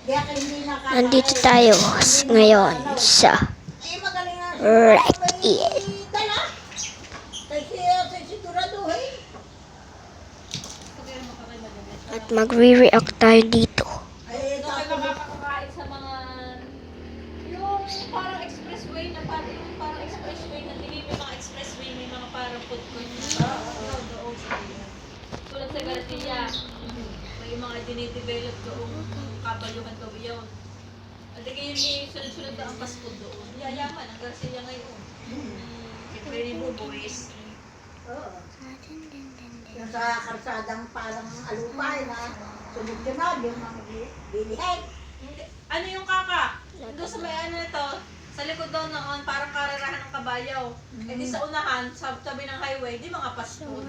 Nandito tayo ngayon sa Wreck-It. At magre-react tayo dito. Nakakakain sa mga yung parang expressway na tingin may mga expressway, may mga parang food court na doon sa ganyan. Tulad sa Garcia, may mga dinidevelop doon kabaluhan daw yun. At ngayon sunod-sunod na ang fast food doon. Yayaman ang Garcia ngayon. Very boys. Yung sa karsadang parang alupay na sunod-sunod yung mga bilihin. Ano yung kaka? Doon sa may ano nito, sa likod daw noon, parang karerahan ng kabayaw. Eh di sa unahan, sa tabi ng highway, di mga fast food.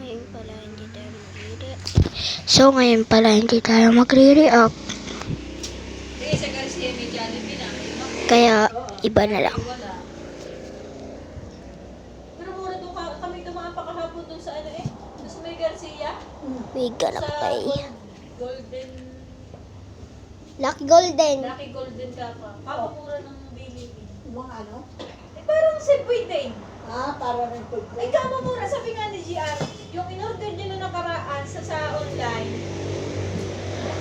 So ngayon pala hindi tayo magre-react. Sige, sa Garcia may Jollibee na. Kaya iba na lang. Wala. Pero mura doon kami dumaan pa kahapon doon sa ano doon sa may Garcia. May ganap Sa tayo. Golden, Lucky Golden. Lucky Golden ka pa. Papamura ng bilihin. Yung ano? Eh parang Safeway din. Para rin Ay, pagpapay. kamamura, sabi nga ni GR, yung in-order nyo na nakaraan sa online,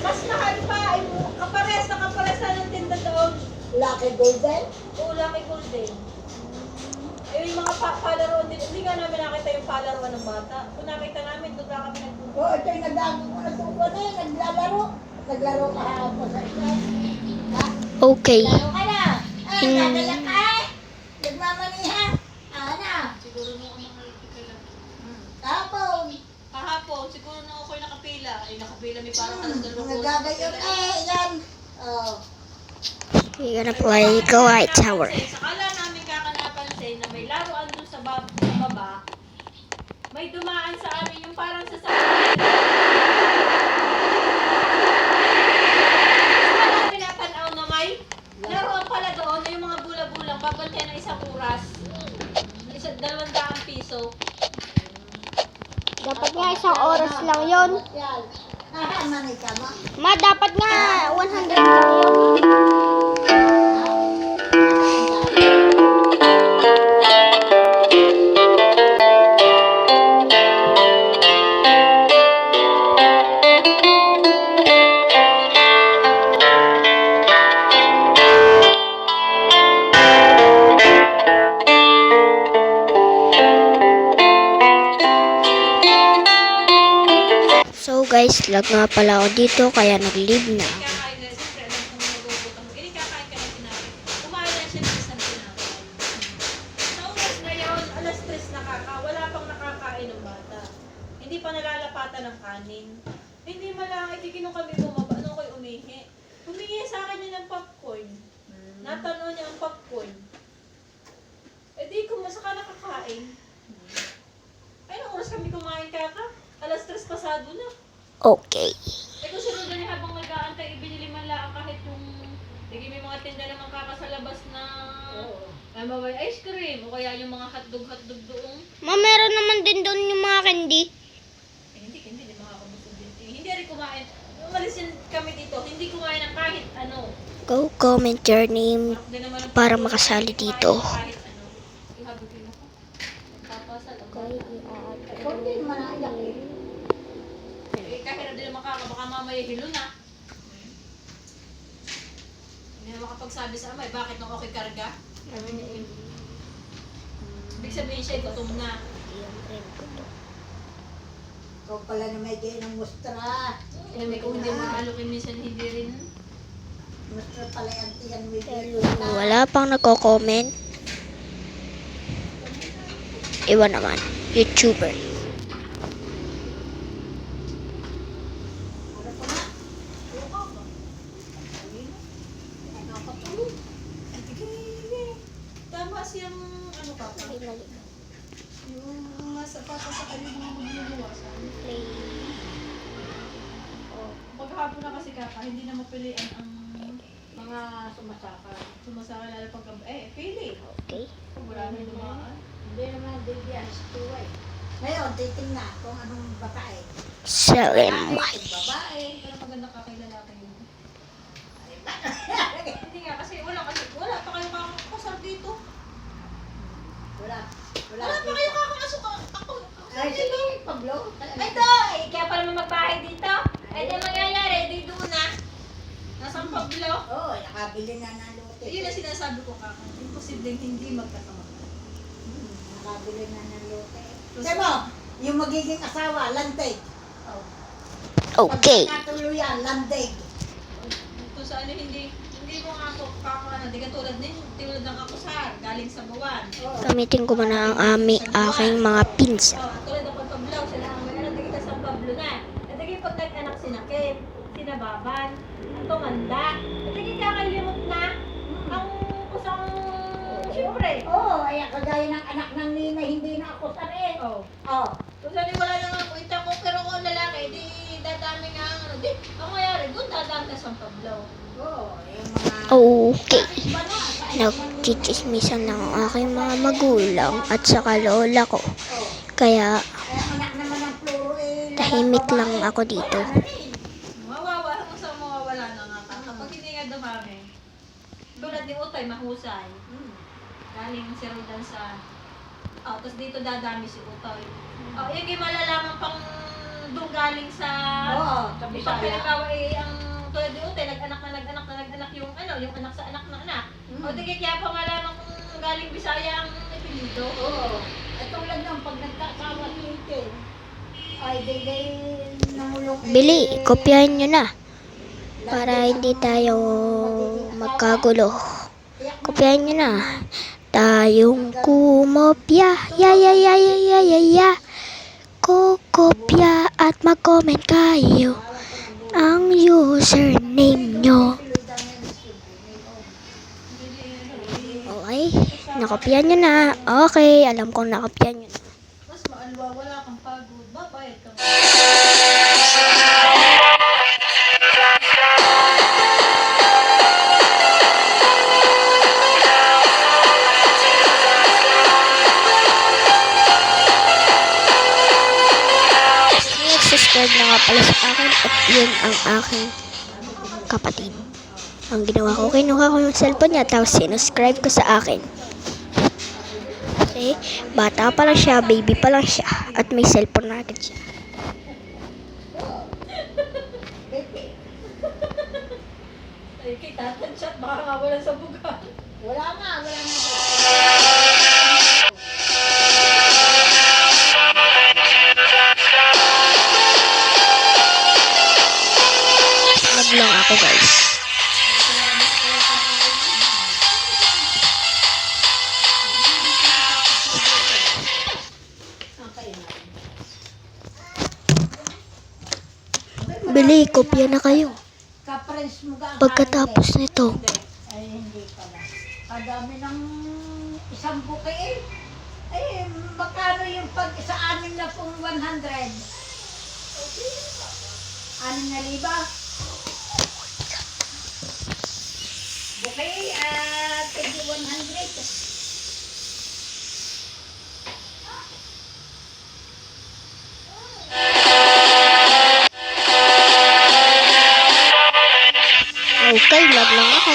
mas mahal pa, ay, kapares na ng tinda doon. Lucky Golden? Oo, Lucky Golden. Eh, yung mga palaruan din, hindi nga namin nakita yung palaruan ng bata. Kung nakita namin, doon na kami nagpupunta. Oo, ito yung nagdago ko na tubo na yun. Naglalaro. Naglaro ka hapon sa isa. Ha? Okay. Laro ka na. Ay, nadala ka eh. Nagmamaniha. Ano? Siguro nung mga ikikala. Tapon. Kahapon, siguro nung ako'y nakapila. Ay, nakapila may parang alas 2 oras. Nagagayon eh. Yan. Oh. We're gonna play Go White Tower. Sakala namin kakanapansin na may laruan doon sa baba. May dumaan sa amin yung parang sa namin natanaw na may laruan pala doon na yung mga bula-bulang babantayan ng isang oras. 200 piso. Dapat nga isang oras lang yon. Yan. Nahamani ka mo. Ma, dapat nga 100 lang yun. So guys, lag nga pala ako dito kaya nag-leave na. Kakain na, siyempre alam kong nagugutang. Hindi kakain ka ng tinapay. Kumain na siya ng isang tinapay. Sa oras na yun, alas 3 na wala pang nakakain ng bata. Hindi pa nalalapatan ng kanin. Hindi malang, itigin kami bumaba. Ano ko'y umihi? Humingi sa akin yun ng popcorn. Natanong niya ang popcorn. Eh di ko masaka nakakain. Ay, anong oras kami kumain kaka? Alas 3 pasado na. Okay. Eh kung sunod na habang nag-aantay, ibinili man lang kahit yung may mga tinda naman kaka sa labas na may ice cream o kaya yung mga hotdog doon. Ma, meron naman din doon yung mga candy. Eh hindi makakabusog din. Hindi rin kumain. Umalis yun kami dito, hindi kumain ng kahit ano. Go comment your name Hindi naman ang para makasali dito. kahit ano. Ihabugin ako. Papasal ako. Kung di naman naiyak eh. Eh kahit din naman kaka, baka mamaya hilo na. Hindi na makapagsabi sa amay, bakit nung okay karga? Ibig sabihin siya, gutom na. Ikaw pala na may gaya ng mustra. Eh, may kung hindi mo halukin minsan, hindi rin. Mustra pala yung tiyan may gaya. Wala pang nagko-comment. Iba naman. YouTuber. Ano pa na? Buka ba? Ayun. Nakakatulog. Ay, tigay. Tama siyang, ano ka pa? Yung nasa pata sa kanya mga magluluwasan. Paghapon na kasi kaka, hindi na mapilian ang mga sumasaka lalo pag pili. Okay. Wala na dumaan. Hindi naman bigyan. Ngayon, titingnan kung anong babae. Selenite. Babae. Pero maganda ka kay lalaki yun. Ay, Pablo. Ay, ito! Eh, kaya pala magbahay dito. Ay, di mangyayari, di doon na. Nasa San Pablo. Oo, nakabili na ng lote. Yun ang sinasabi ko kaka. Imposibleng hindi magkasama. Nakabili na ng lote. Kasi mo, yung magiging asawa, landig. Okay. Pag natuluyan, landig. Kung sa ano hindi mo nga ako kakana, di katulad tulad ng akusar, galing sa buwan. Gamitin ko muna ang aking mga pinsa. Tulad ng pagpablaw, sila ang may anak, di kita San Pablo na. At di pag nag-anak sinakit, sinababan, ang tumanda. At di kakalimot na ang kusang, siyempre. Oo, ay kagaya ng anak ng nina, hindi na ako sari. Oh. Oo. Kung saan wala na nga, ita ko, pero kung lalaki, di dadami nga ang ano. Di, ang mayari, doon dadami na San Pablo. Oo, yung mga... Okay. Iba na, sa anak ng Nagchichismisan ng aking mga magulang at saka lola ko. Oo. Kaya Kaya anak naman ng Floro eh... tahimik lang ako dito. Mawawa, hanggang sa mawawala na nga ka. Kapag hindi nga dumami, tulad ni Utoy, mahusay. Galing si Rodan sa... tapos dito dadami si Utoy. Yung yung malalaman pang doon galing sa... Oo, sa Pag Bisaya. pinagawa ang tulad ni Utoy, nag-anak yung ano, yung anak sa anak na anak. O di kaya pa malaman kung galing Bisaya ang ipilido. Oo. At tulad nung pag nagkasawa si Itin, ay di nangulong Bili, kopyahin nyo na. Para hindi tayo magkagulo. Kopyahin nyo na. Tayong kumopya. Ya, ya, ya, ya, ya, ya, ya. Kukopya at mag-comment kayo. Ang username nyo. Okay, nakopyahan nyo na. Okay, alam kong nakopyahan nyo na. Mas maalwa, wala kang pagod. Babayad ka. Subscribe na nga pala sa akin at yun ang aking kapatid. Ang ginawa ko, kinuha ko yung cellphone niya tapos sinuscribe ko sa akin. Kasi bata pa lang siya, baby pa lang siya at may cellphone na agad siya. Ay, kita, chat, baka nga wala sa buga. Wala nga. Vlog lang ako guys. Bili, kopya na kayo. Ka-friends mo ka. Pagkatapos nito, Ay, hindi pala. Kadami ng isang buke eh. Ay, magkano yung pag sa amin na pong 100? 6,000. Buke, 100. okay, vlog lang ako.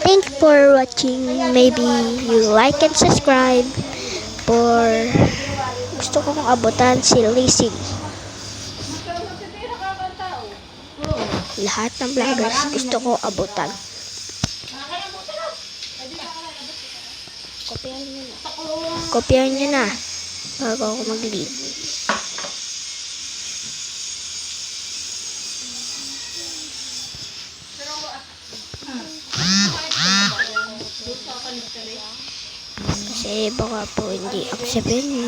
Thanks for watching. Maybe you like and subscribe for gusto kong abutan si Lizzie. Lahat ng vloggers gusto ko abutan. Kopyahin nyo na. Kopyahin nyo na bago ako mag-leave. Kasi baka po hindi acceptin.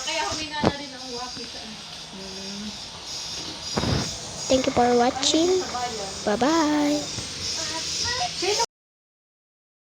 Kaya humina na rin ang waki sa ano. Thank you for watching. Bye-bye.